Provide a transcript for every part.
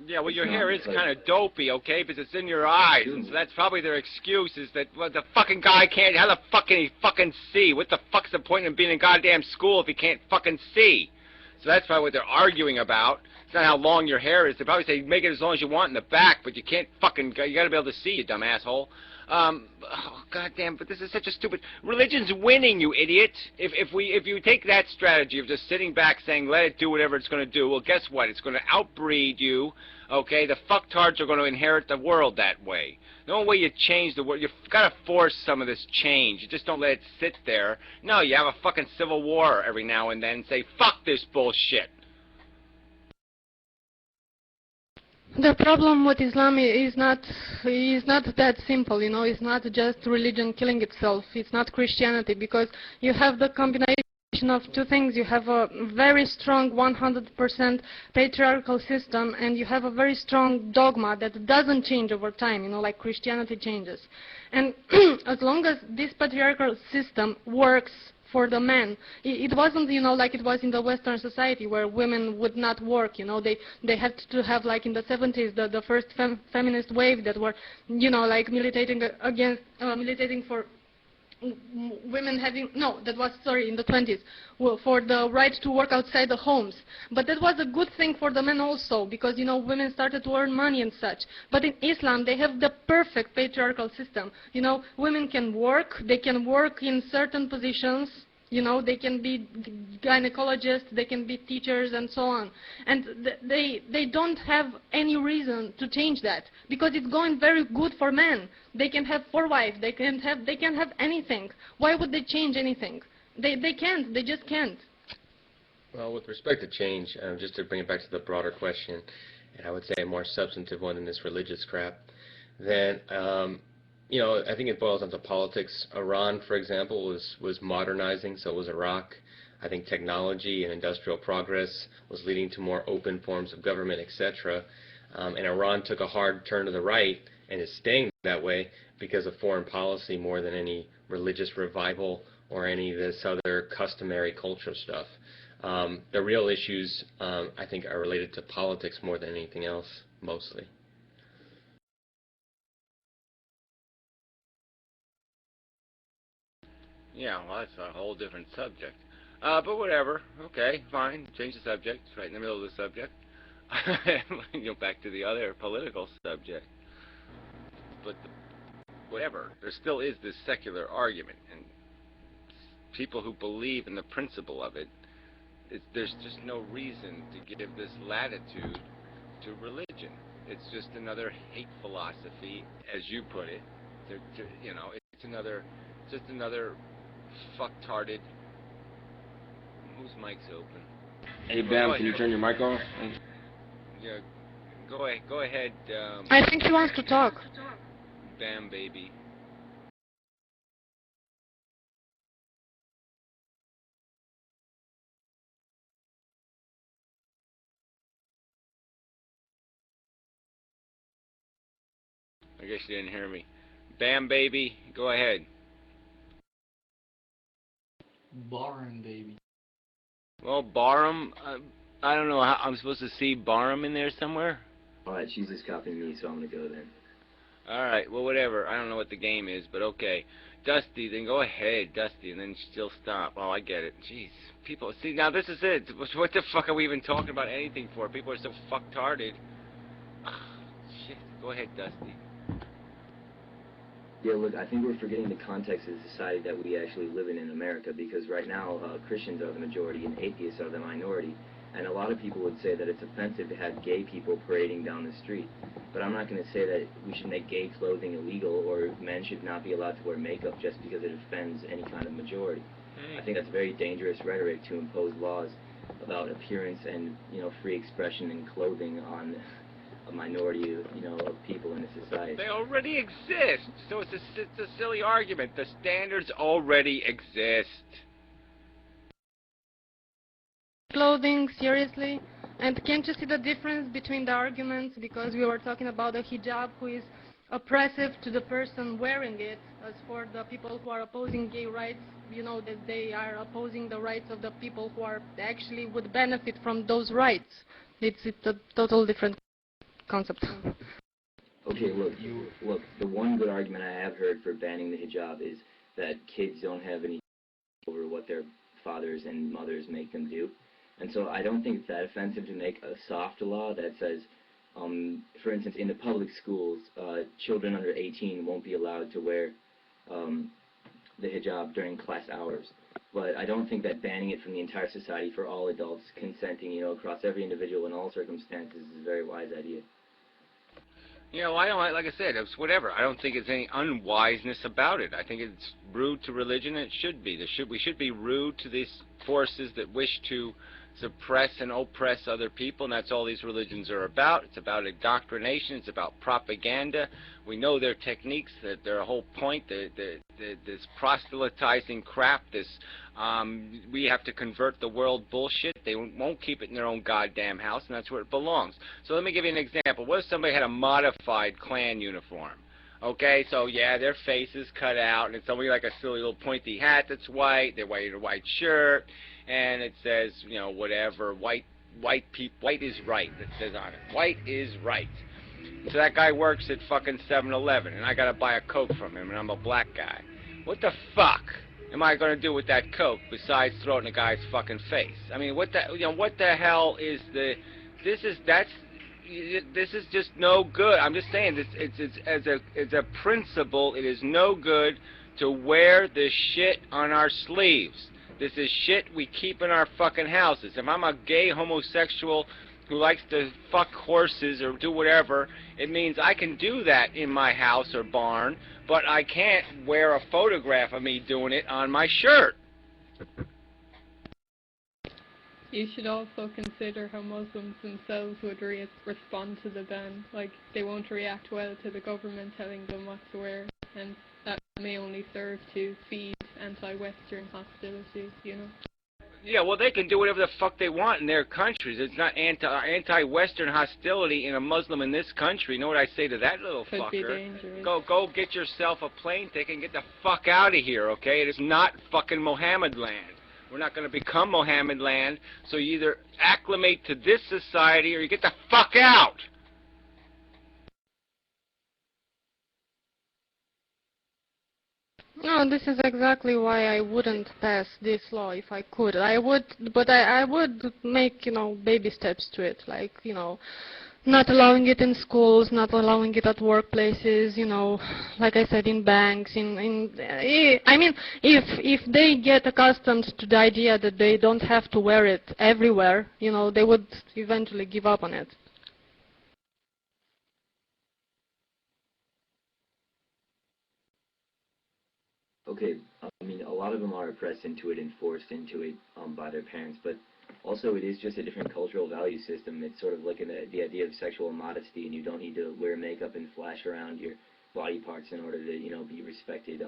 Yeah, well, your hair is kind of dopey, okay, because it's in your eyes, and so that's probably their excuse, is that, well, the fucking guy can't, how the fuck can he fucking see? What the fuck's the point in being in goddamn school if he can't fucking see? So that's probably what they're arguing about. It's not how long your hair is. They probably say, make it as long as you want in the back, but you can't fucking, you gotta be able to see, you dumb asshole. Oh, goddamn, but this is such a stupid... Religion's winning, you idiot. If you take that strategy of just sitting back saying, let it do whatever it's going to do, well, guess what? It's going to outbreed you, okay? The fucktards are going to inherit the world that way. The only way you change the world, you've got to force some of this change. You just don't let it sit there. No, you have a fucking civil war every now and then and say, fuck this bullshit. The problem with Islam is not that simple, you know. It's not just religion killing itself. It's not Christianity, because you have the combination of two things. You have a very strong 100% patriarchal system, and you have a very strong dogma that doesn't change over time, you know, like Christianity changes. And as long as this patriarchal system works for the men, it wasn't, you know, like it was in the Western society where women would not work, you know. They had to have, like in the 70s, the first feminist wave that were, you know, like militating against, militating for women having, no, that was, sorry, in the 20s, for the right to work outside the homes. But that was a good thing for the men also, because, you know, women started to earn money and such. But in Islam, they have the perfect patriarchal system. You know, women can work, they can work in certain positions, you know, they can be gynecologists, they can be teachers, and so on. And they don't have any reason to change that, because it's going very good for men. They can have 4 wives, they can have anything. Why would they change anything? They can't, they just can't. Well, with respect to change, just to bring it back to the broader question, and I would say a more substantive one than this religious crap, then you know, I think it boils down to politics. Iran, for example, was modernizing, so was Iraq. I think technology and industrial progress was leading to more open forms of government, etc. And Iran took a hard turn to the right and is staying that way because of foreign policy more than any religious revival or any of this other customary cultural stuff. The real issues, I think, are related to politics more than anything else, mostly. Yeah, well, that's a whole different subject. But whatever. Okay, fine. Change the subject. It's right in the middle of the subject. Back to the other political subject. But whatever. There still is this secular argument, and people who believe in the principle of it, there's just no reason to give this latitude to religion. It's just another hate philosophy, as you put it. You know, it's just another fucktarded. Whose mic's open? Hey, Bam, can you turn your mic off? Yeah, go ahead. I think he wants to talk. Bam, baby. I guess you didn't hear me. Bam, baby, go ahead. Barham, baby. Well, Barham, I don't know how I'm supposed to see Barham in there somewhere. Alright, she's just copying me, so I'm gonna go then. Alright, well, whatever. I don't know what the game is, but okay. Dusty, then go ahead, Dusty, and then she'll stop. Oh, I get it. Jeez. People, see, now this is it. What the fuck are we even talking about anything for? People are so fucktarded. Shit. Go ahead, Dusty. Yeah, look, I think we're forgetting the context of the society that we actually live in America, because right now Christians are the majority and atheists are the minority. And a lot of people would say that it's offensive to have gay people parading down the street. But I'm not going to say that we should make gay clothing illegal or men should not be allowed to wear makeup just because it offends any kind of majority. I think that's very dangerous rhetoric to impose laws about appearance and, you know, free expression and clothing on a minority of, you know, of people in a society. They already exist, so it's a silly argument. The standards already exist. Clothing, seriously? And can't you see the difference between the arguments? Because we were talking about the hijab, who is oppressive to the person wearing it. As for the people who are opposing gay rights, you know that they are opposing the rights of the people who are actually would benefit from those rights. It's a total different concept. Okay, look, the one good argument I have heard for banning the hijab is that kids don't have any over what their fathers and mothers make them do. And so I don't think it's that offensive to make a soft law that says, for instance, in the public schools, children under 18 won't be allowed to wear the hijab during class hours. But I don't think that banning it from the entire society for all adults consenting, across every individual in all circumstances is a very wise idea. I don't, like I said, it's whatever. I don't think there's any unwiseness about it. I think it's rude to religion, and it should be. We should be rude to these forces that wish to suppress and oppress other people, and that's all these religions are about. It's about indoctrination. It's about propaganda. We know their techniques, that their whole point, this proselytizing crap, this we have to convert the world bullshit. They won't keep it in their own goddamn house, and that's where it belongs. So let me give you an example. What if somebody had a modified Klan uniform? Okay, so yeah, their face is cut out, and it's somebody like a silly little pointy hat that's white. They're wearing a white shirt, and it says, whatever, white is right. It says on it, white is right. So that guy works at fucking 7-Eleven, and I gotta buy a Coke from him, and I'm a black guy. What the fuck am I gonna do with that Coke besides throw it in the guy's fucking face? I mean, what the hell is the? This is just no good. I'm just saying this. It's a principle. It is no good to wear this shit on our sleeves. This is shit we keep in our fucking houses. If I'm a gay homosexual who likes to fuck horses or do whatever, it means I can do that in my house or barn, but I can't wear a photograph of me doing it on my shirt. You should also consider how Muslims themselves would respond to the ban. Like, they won't react well to the government telling them what to wear, and that may only serve to feed anti-Western hostility, Yeah, well, they can do whatever the fuck they want in their countries. It's not anti-Western hostility in a Muslim in this country. You know what I say to that little Could fucker? be dangerous. Go get yourself a plane ticket and get the fuck out of here, okay? It is not fucking Mohammed land. We're not going to become Mohammed land, so you either acclimate to this society or you get the fuck out. No, this is exactly why I wouldn't pass this law if I could. I would make, baby steps to it, like, not allowing it in schools, not allowing it at workplaces, like I said, in banks, I mean, if they get accustomed to the idea that they don't have to wear it everywhere, they would eventually give up on it. Okay, I mean, a lot of them are oppressed into it and forced into it by their parents, but also it is just a different cultural value system. It's sort of like the idea of sexual modesty, and you don't need to wear makeup and flash around your body parts in order to, be respected.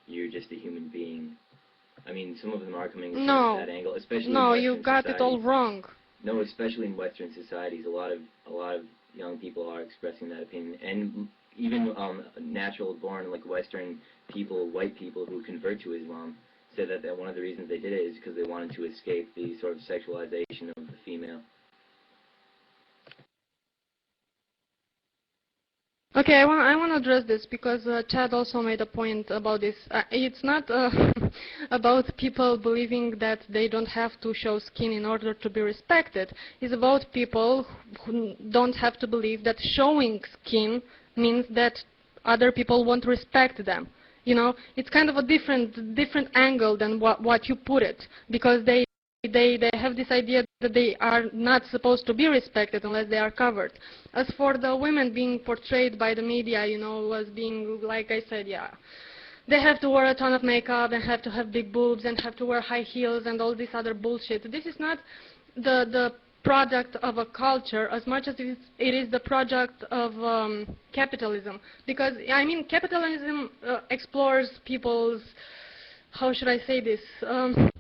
You're just a human being. I mean, some of them are coming from that angle, especially in Western you got societies. it all wrong. No, especially in Western societies, a lot of young people are expressing that opinion, and even natural-born, like Western people, white people who convert to Islam, said that one of the reasons they did it is because they wanted to escape the sort of sexualization of the female. Okay, I want to address this because Chad also made a point about this. It's not about people believing that they don't have to show skin in order to be respected. It's about people who don't have to believe that showing skin means that other people won't respect them. It's kind of a different angle than what you put it, because they have this idea that they are not supposed to be respected unless they are covered. As for the women being portrayed by the media, as being, like I said, yeah, they have to wear a ton of makeup and have to have big boobs and have to wear high heels and all this other bullshit. This is not the product of a culture as much as it is the product of capitalism. Because, I mean, capitalism explores people's, how should I say this,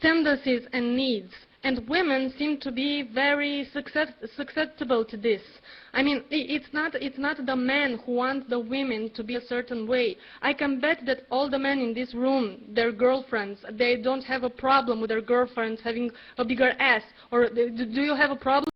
tendencies and needs. And women seem to be very susceptible to this. I mean, it's not the men who want the women to be a certain way. I can bet that all the men in this room, their girlfriends, they don't have a problem with their girlfriends having a bigger ass. Or do you have a problem